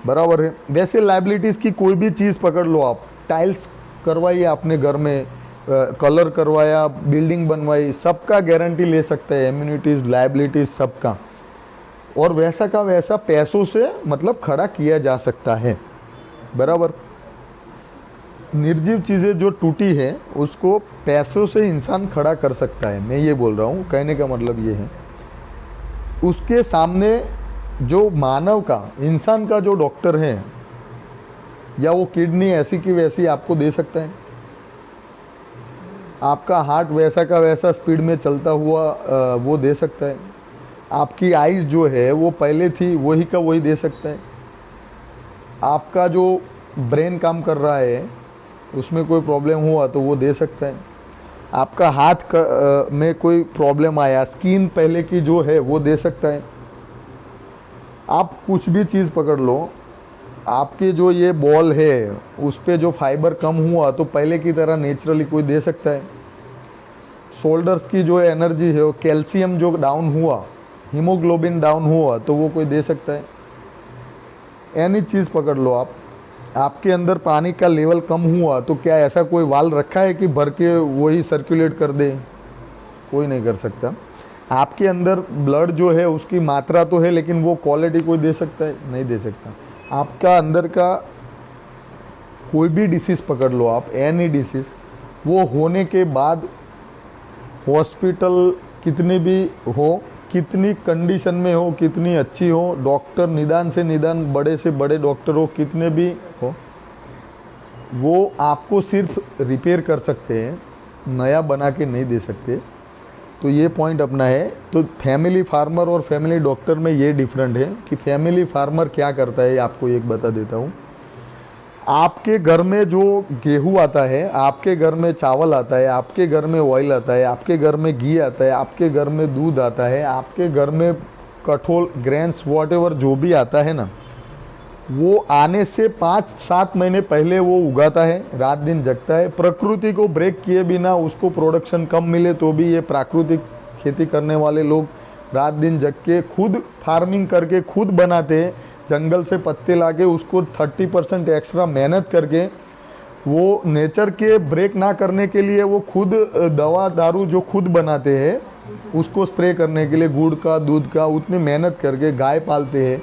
बराबर है। वैसे लाइबिलिटीज़ की कोई भी चीज़ पकड़ लो आप, टाइल्स करवाइए आपने घर में, कलर करवाया, बिल्डिंग बनवाई, सबका गारंटी ले सकते हैं, इम्यूनिटीज़, लाइबिलिटीज़ सबका, और वैसा का वैसा पैसों से मतलब खड़ा किया जा सकता है, बराबर। निर्जीव चीज़ें जो टूटी है उसको पैसों से इंसान खड़ा कर सकता है, मैं ये बोल रहा हूँ। कहने का मतलब ये है, उसके सामने जो मानव का, इंसान का जो डॉक्टर है, या वो किडनी ऐसी की वैसी आपको दे सकता है, आपका हार्ट वैसा का वैसा स्पीड में चलता हुआ वो दे सकता है, आपकी आइज़ जो है वो पहले थी वही का वही दे सकता है, आपका जो ब्रेन काम कर रहा है उसमें कोई प्रॉब्लम हुआ तो वो दे सकता है, आपका हाथ में कोई प्रॉब्लम आया, स्किन पहले की जो है वो दे सकता है। आप कुछ भी चीज़ पकड़ लो, आपके जो ये बॉल है उस पर जो फाइबर कम हुआ तो पहले की तरह नेचुरली कोई दे सकता है। शोल्डर्स की जो एनर्जी है, कैल्शियम जो डाउन हुआ, हीमोग्लोबिन डाउन हुआ तो वो कोई दे सकता है। एनी चीज़ पकड़ लो आप, आपके अंदर पानी का लेवल कम हुआ तो क्या ऐसा कोई वाल रखा है कि भर के वही सर्कुलेट कर दे? कोई नहीं कर सकता। आपके अंदर ब्लड जो है उसकी मात्रा तो है, लेकिन वो क्वालिटी कोई दे सकता है? नहीं दे सकता। आपका अंदर का कोई भी डिसीज़ पकड़ लो आप, एनी डिसीज़, वो होने के बाद हॉस्पिटल कितने भी हो, कितनी कंडीशन में हो, कितनी अच्छी हो, डॉक्टर निदान से निदान बड़े से बड़े डॉक्टर हो, कितने भी हो, वो आपको सिर्फ रिपेयर कर सकते हैं, नया बना के नहीं दे सकते। तो ये पॉइंट अपना है। तो फैमिली फार्मर और फैमिली डॉक्टर में ये डिफरेंट है कि फैमिली फार्मर क्या करता है, आपको एक बता देता हूँ। आपके घर में जो गेहूँ आता है, आपके घर में चावल आता है, आपके घर में ऑयल आता है, आपके घर में घी आता है, आपके घर में दूध आता है, आपके घर में कठोल ग्रेन्स वॉटेवर जो भी आता है ना, वो आने से 5-7 महीने पहले वो उगाता है, रात दिन जगता है। प्रकृति को ब्रेक किए बिना उसको प्रोडक्शन कम मिले तो भी ये प्राकृतिक खेती करने वाले लोग रात दिन जग के खुद फार्मिंग करके खुद बनाते हैं, जंगल से पत्ते लाके उसको 30% एक्स्ट्रा मेहनत करके, वो नेचर के ब्रेक ना करने के लिए वो खुद दवा दारू जो खुद बनाते हैं उसको स्प्रे करने के लिए गुड़ का दूध का उतनी मेहनत करके गाय पालते हैं,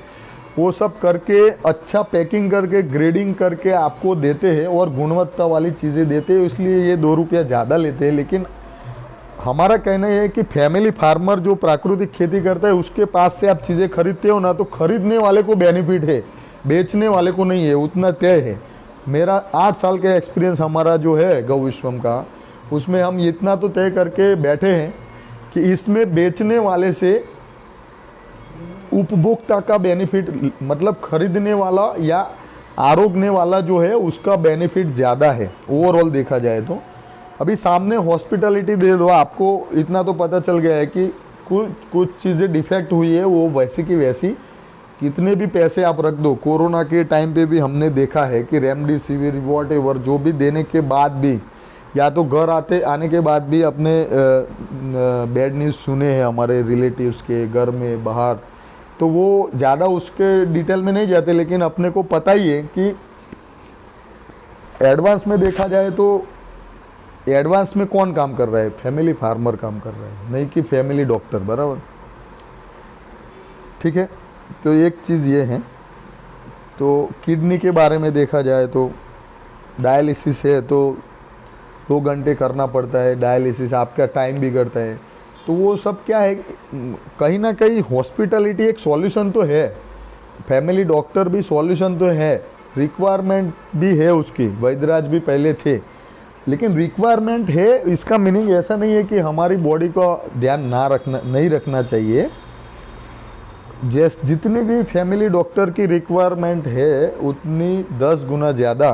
वो सब करके अच्छा पैकिंग करके ग्रेडिंग करके आपको देते हैं और गुणवत्ता वाली चीज़ें देते हैं, इसलिए ये 2 रुपया ज़्यादा लेते हैं। लेकिन हमारा कहना है कि फैमिली फार्मर जो प्राकृतिक खेती करता है उसके पास से आप चीज़ें खरीदते हो ना, तो खरीदने वाले को बेनिफिट है, बेचने वाले को नहीं है, उतना तय है। मेरा 8 साल का एक्सपीरियंस हमारा जो है गौ विश्वम का, उसमें हम इतना तो तय करके बैठे हैं कि इसमें बेचने वाले से उपभोक्ता का बेनिफिट, मतलब खरीदने वाला या आरोगने वाला जो है उसका बेनिफिट ज़्यादा है ओवरऑल देखा जाए तो। अभी सामने हॉस्पिटलिटी दे दो, आपको इतना तो पता चल गया है कि कुछ चीज़ें डिफेक्ट हुई है, वो वैसी की वैसी, कितने भी पैसे आप रख दो। कोरोना के टाइम पे भी हमने देखा है कि रेमडेसिविर वॉटेवर जो भी देने के बाद भी, या तो घर आने के बाद भी अपने बैड न्यूज़ सुने हैं हमारे रिलेटिव्स के घर में बाहर, तो वो ज़्यादा उसके डिटेल में नहीं जाते, लेकिन अपने को पता ही है कि एडवांस में देखा जाए तो एडवांस में कौन काम कर रहा है, फैमिली फार्मर काम कर रहा है, नहीं कि फैमिली डॉक्टर, बराबर। ठीक है, तो एक चीज़ ये है। तो किडनी के बारे में देखा जाए तो डायलिसिस है तो 2 घंटे करना पड़ता है डायलिसिस, आपका टाइम बिगड़ता है। तो वो सब क्या है, कहीं ना कहीं हॉस्पिटलिटी एक सॉल्यूशन तो है, फैमिली डॉक्टर भी सॉल्यूशन तो है, रिक्वायरमेंट भी है उसकी, वैद्यराज भी पहले थे, लेकिन रिक्वायरमेंट है इसका मीनिंग ऐसा नहीं है कि हमारी बॉडी का ध्यान नहीं रखना चाहिए। जितनी भी फैमिली डॉक्टर की रिक्वायरमेंट है उतनी 10 गुना ज़्यादा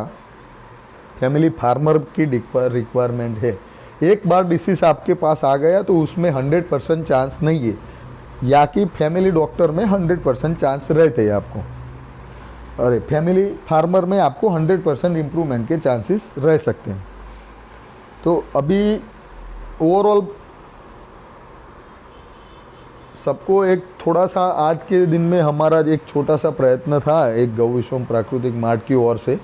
फैमिली फार्मर की रिक्वायरमेंट है। एक बार डिसीज़ आपके पास आ गया तो उसमें 100% चांस नहीं है, या कि फैमिली डॉक्टर में 100% चांस रहते हैं आपको, अरे फैमिली फार्मर में आपको 100% इम्प्रूवमेंट के चांसेस रह सकते हैं। तो अभी ओवरऑल सबको एक थोड़ा सा आज के दिन में हमारा एक छोटा सा प्रयत्न था एक गौ विश्वम प्राकृतिक मार्ट की ओर से,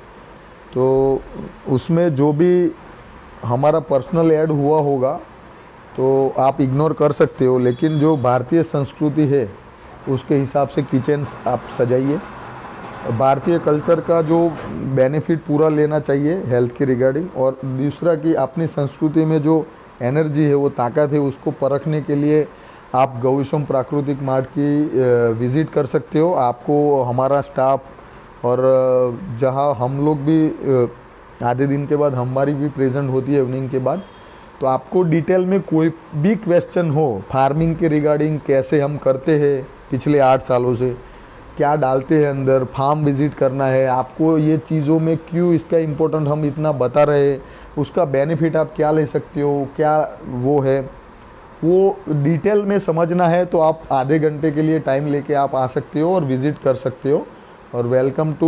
तो उसमें जो भी हमारा पर्सनल ऐड हुआ होगा तो आप इग्नोर कर सकते हो, लेकिन जो भारतीय संस्कृति है उसके हिसाब से किचन आप सजाइए। भारतीय कल्चर का जो बेनिफिट पूरा लेना चाहिए हेल्थ के रिगार्डिंग, और दूसरा कि अपनी संस्कृति में जो एनर्जी है वो ताकत है उसको परखने के लिए आप गौ विश्वम प्राकृतिक मार्ट की विज़िट कर सकते हो। आपको हमारा स्टाफ और जहाँ हम लोग भी आधे दिन के बाद हमारी भी प्रेजेंट होती है इवनिंग के बाद, तो आपको डिटेल में कोई भी क्वेश्चन हो फार्मिंग के रिगार्डिंग, कैसे हम करते हैं पिछले 8 सालों से, क्या डालते हैं अंदर, फार्म विज़िट करना है आपको, ये चीज़ों में क्यों इसका इम्पोर्टेंट हम इतना बता रहे हैं, उसका बेनिफिट आप क्या ले सकते हो, क्या वो है, वो डिटेल में समझना है तो आप आधे घंटे के लिए टाइम लेके आप आ सकते हो और विज़िट कर सकते हो। और वेलकम टू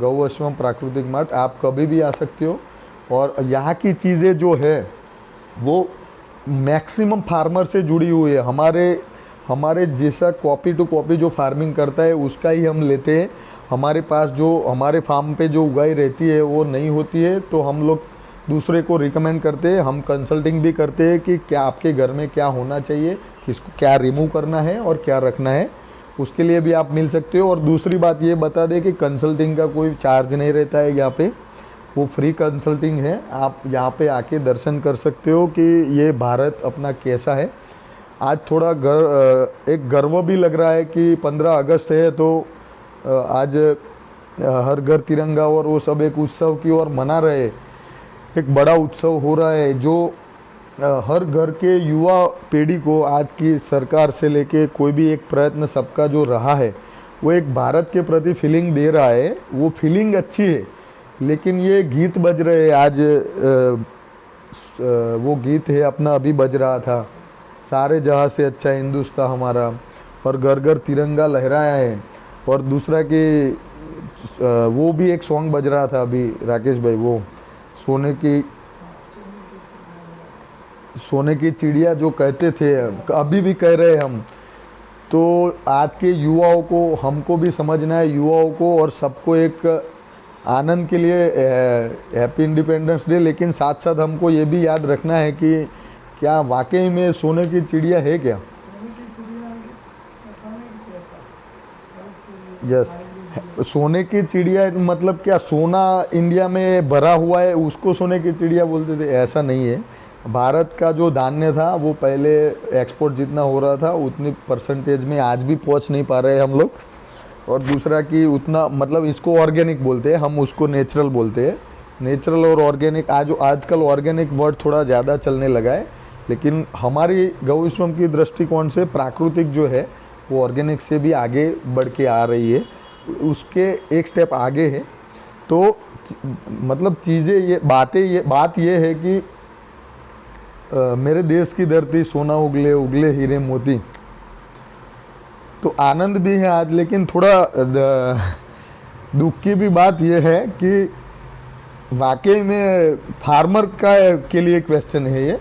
गौ विश्वम प्राकृतिक मार्ट, आप कभी भी आ सकते हो। और यहाँ की चीज़ें जो है वो मैक्सिमम फार्मर से जुड़ी हुई है, हमारे जैसा कॉपी टू कॉपी जो फार्मिंग करता है उसका ही हम लेते हैं। हमारे पास जो हमारे फार्म पे जो उगाई रहती है वो नहीं होती है, तो हम लोग दूसरे को रिकमेंड करते हैं। हम कंसल्टिंग भी करते हैं कि क्या आपके घर में क्या होना चाहिए, किसको क्या रिमूव करना है और क्या रखना है, उसके लिए भी आप मिल सकते हो। और दूसरी बात ये बता दें कि कंसल्टिंग का कोई चार्ज नहीं रहता है यहाँ पे, वो फ्री कंसल्टिंग है। आप यहाँ पे आके दर्शन कर सकते हो कि ये भारत अपना कैसा है। आज थोड़ा एक गर्व भी लग रहा है कि 15 अगस्त है तो आज हर घर तिरंगा और वो सब एक उत्सव की ओर मना रहे। एक बड़ा उत्सव हो रहा है जो हर घर के युवा पीढ़ी को आज की सरकार से लेके कोई भी एक प्रयत्न सबका जो रहा है वो एक भारत के प्रति फीलिंग दे रहा है। वो फीलिंग अच्छी है, लेकिन ये गीत बज रहे हैं आज वो गीत है अपना अभी बज रहा था, सारे जहाँ से अच्छा हिंदुस्तान हमारा, और घर घर तिरंगा लहराया है। और दूसरा कि वो भी एक सॉन्ग बज रहा था अभी राकेश भाई, वो सोने की चिड़िया जो कहते थे अभी भी कह रहे हैं हम। तो आज के युवाओं को, हमको भी समझना है युवाओं को, और सबको एक आनंद के लिए हैप्पी इंडिपेंडेंस डे, लेकिन साथ साथ हमको ये भी याद रखना है कि क्या वाकई में सोने की चिड़िया है क्या? यस, सोने की चिड़िया मतलब क्या सोना इंडिया में भरा हुआ है उसको सोने की चिड़िया बोलते थे? ऐसा नहीं है। भारत का जो धान्य था वो पहले एक्सपोर्ट जितना हो रहा था उतनी परसेंटेज में आज भी पहुंच नहीं पा रहे हम लोग। और दूसरा कि उतना मतलब इसको ऑर्गेनिक बोलते हैं, हम उसको नेचुरल बोलते हैं। नेचुरल और ऑर्गेनिक आजकल ऑर्गेनिक वर्ड थोड़ा ज़्यादा चलने लगा है, लेकिन हमारी गौविश्वम की दृष्टिकोण से प्राकृतिक जो है वो ऑर्गेनिक से भी आगे बढ़ के आ रही है, उसके एक स्टेप आगे है। तो मतलब बात ये है कि मेरे देश की धरती सोना उगले उगले हीरे मोती। तो आनंद भी है आज, लेकिन थोड़ा दुख की भी बात यह है कि वाकई में फार्मर के लिए क्वेश्चन है ये,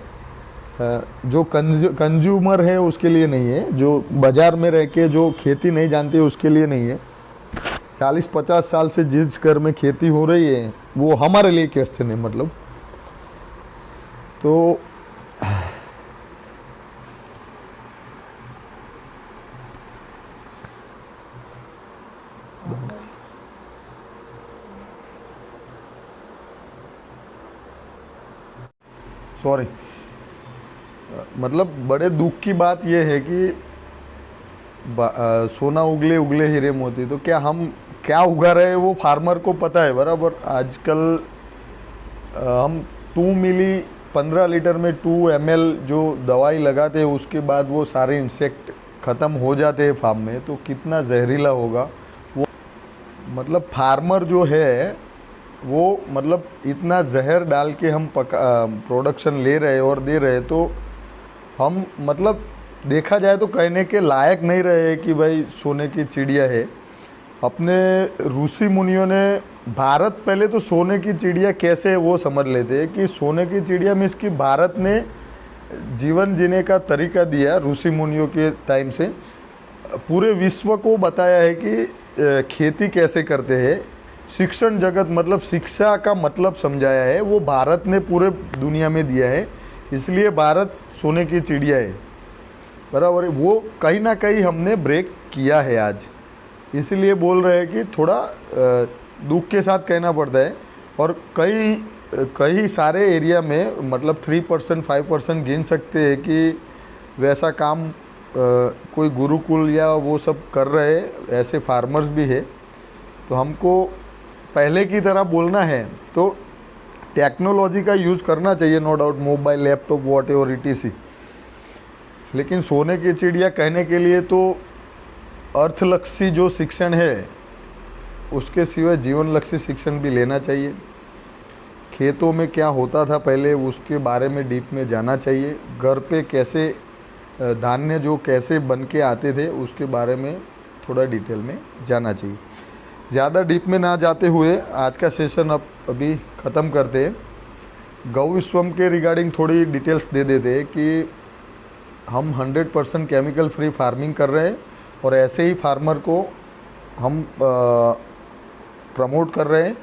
जो कंज्यूमर है उसके लिए नहीं है, जो बाज़ार में रह के जो खेती नहीं जानते उसके लिए नहीं है। 40-50 साल से जिस घर में खेती हो रही है वो हमारे लिए क्वेश्चन है मतलब। तो सॉरी, मतलब बड़े दुख की बात यह है कि सोना उगले उगले हीरे मोती, तो क्या हम क्या उगा रहे हैं वो फार्मर को पता है बराबर। आजकल हम 2 मिली 15 लीटर में 2 ml जो दवाई लगाते हैं उसके बाद वो सारे इंसेक्ट ख़त्म हो जाते हैं फार्म में, तो कितना जहरीला होगा वो। मतलब फार्मर जो है वो मतलब इतना जहर डाल के हम प्रोडक्शन ले रहे और दे रहे, तो हम मतलब देखा जाए तो कहने के लायक नहीं रहे कि भाई सोने की चिड़िया है। अपने ऋषि मुनियों ने भारत पहले तो सोने की चिड़िया कैसे है वो समझ लेते हैं कि सोने की चिड़िया मीन्स कि भारत ने जीवन जीने का तरीका दिया ऋषि मुनियों के टाइम से, पूरे विश्व को बताया है कि खेती कैसे करते हैं। शिक्षण जगत मतलब शिक्षा का मतलब समझाया है वो भारत ने पूरे दुनिया में दिया है, इसलिए भारत सोने की चिड़िया है बराबर है। वो कहीं ना कहीं हमने ब्रेक किया है आज, इसलिए बोल रहे हैं कि थोड़ा दुख के साथ कहना पड़ता है। और कई सारे एरिया में मतलब 3% 5% गिन सकते हैं कि वैसा काम कोई गुरुकुल या वो सब कर रहे ऐसे फार्मर्स भी है। तो हमको पहले की तरह बोलना है तो टेक्नोलॉजी का यूज़ करना चाहिए, no doubt, mobile laptop what और ETC, लेकिन सोने की चिड़िया कहने के लिए तो अर्थलक्षी जो शिक्षण है उसके सिवाय जीवनलक्षी शिक्षण भी लेना चाहिए। खेतों में क्या होता था पहले उसके बारे में डीप में जाना चाहिए। घर पे कैसे धान्य जो कैसे बन के आते थे उसके बारे में थोड़ा डिटेल में जाना चाहिए। ज़्यादा डीप में ना जाते हुए आज का सेशन अभी ख़त्म करते हैं। गौविश्वम के रिगार्डिंग थोड़ी डिटेल्स दे देते हैं कि हम 100% केमिकल फ्री फार्मिंग कर रहे हैं और ऐसे ही फार्मर को हम प्रमोट कर रहे हैं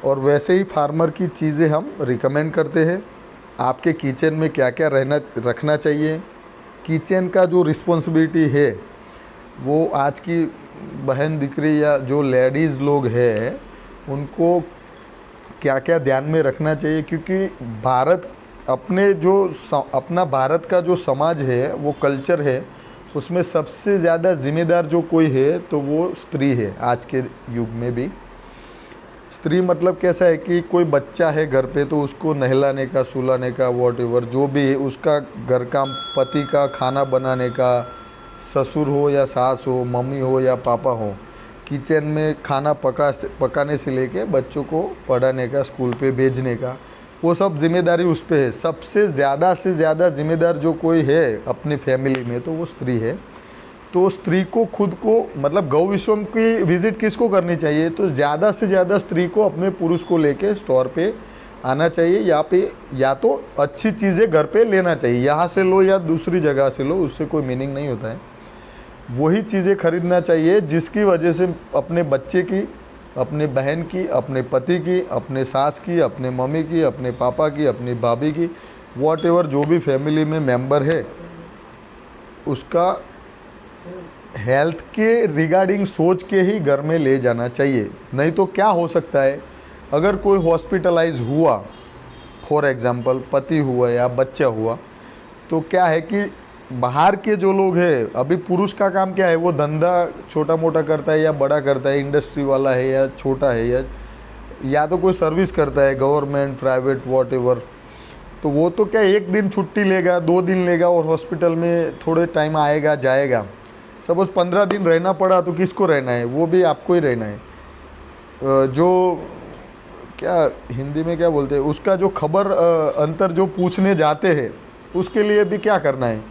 और वैसे ही फार्मर की चीज़ें हम रिकमेंड करते हैं। आपके किचन में क्या क्या रखना चाहिए, किचन का जो रिस्पॉन्सिबिलिटी है वो आज की बहन दिकरी या जो लेडीज़ लोग हैं उनको क्या क्या ध्यान में रखना चाहिए, क्योंकि भारत अपना भारत का जो समाज है, वो कल्चर है, उसमें सबसे ज़्यादा जिम्मेदार जो कोई है तो वो स्त्री है। आज के युग में भी स्त्री मतलब कैसा है कि कोई बच्चा है घर पे तो उसको नहलाने का, सुलाने का, वॉटएवर जो भी है, उसका घर काम, पति का खाना बनाने का, ससुर हो या सास हो, मम्मी हो या पापा हो, किचन में खाना पकाने से लेके बच्चों को पढ़ाने का, स्कूल पे भेजने का, वो सब जिम्मेदारी उस पे है। सबसे ज़्यादा से ज़्यादा जिम्मेदार जो कोई है अपनी फैमिली में तो वो स्त्री है। तो स्त्री को खुद को, मतलब गौ विश्वम की विज़िट किसको करनी चाहिए, तो ज़्यादा से ज़्यादा स्त्री को अपने पुरुष को लेके स्टोर पे आना चाहिए। यहाँ पे या तो अच्छी चीज़ें घर पे लेना चाहिए, यहाँ से लो या दूसरी जगह से लो, उससे कोई मीनिंग नहीं होता है। वही चीज़ें खरीदना चाहिए जिसकी वजह से अपने बच्चे की, अपने बहन की, अपने पति की, अपने सास की, अपने मम्मी की, अपने पापा की, अपनी भाभी की, वॉटएवर जो भी फैमिली में मेंबर है, उसका हेल्थ के रिगार्डिंग सोच के ही घर में ले जाना चाहिए। नहीं तो क्या हो सकता है, अगर कोई हॉस्पिटलाइज हुआ, फॉर एग्ज़ाम्पल पति हुआ या बच्चा हुआ, तो क्या है कि बाहर के जो लोग हैं, अभी पुरुष का काम क्या है, वो धंधा छोटा मोटा करता है या बड़ा करता है, इंडस्ट्री वाला है या छोटा है, या तो कोई सर्विस करता है, गवर्नमेंट, प्राइवेट, वॉटएवर। तो वो तो क्या एक दिन छुट्टी लेगा, 2 दिन लेगा और हॉस्पिटल में थोड़े टाइम आएगा जाएगा। सपोज 15 दिन रहना पड़ा तो किसको रहना है, वो भी आपको ही रहना है। जो क्या हिंदी में क्या बोलते हैं, उसका जो खबर अंतर जो पूछने जाते हैं, उसके लिए भी क्या करना है,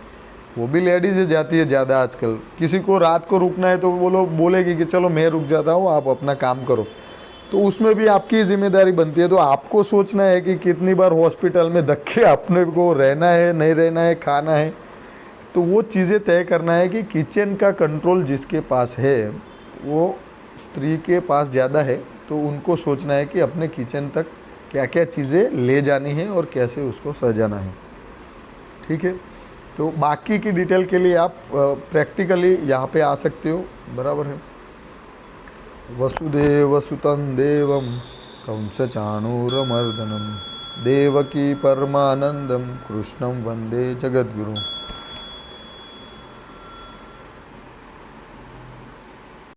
वो भी लेडीज जाती है ज़्यादा आजकल। किसी को रात को रुकना है तो वो लोग बोलेगी कि चलो मैं रुक जाता हूँ, आप अपना काम करो, तो उसमें भी आपकी जिम्मेदारी बनती है। तो आपको सोचना है कि कितनी बार हॉस्पिटल में धक्के अपने को रहना है, नहीं रहना है, खाना है। तो वो चीज़ें तय करना है कि किचन का कंट्रोल जिसके पास है वो स्त्री के पास ज़्यादा है, तो उनको सोचना है कि अपने किचन तक क्या क्या चीज़ें ले जानी है और कैसे उसको सजाना है। ठीक है, तो बाकी की डिटेल के लिए आप प्रैक्टिकली यहाँ पे आ सकते हो, बराबर है। वसुदेवसुतं देवं कंसचाणूरमर्दनं देवकी परमानंदम कृष्णं वंदे जगद्गुरुं।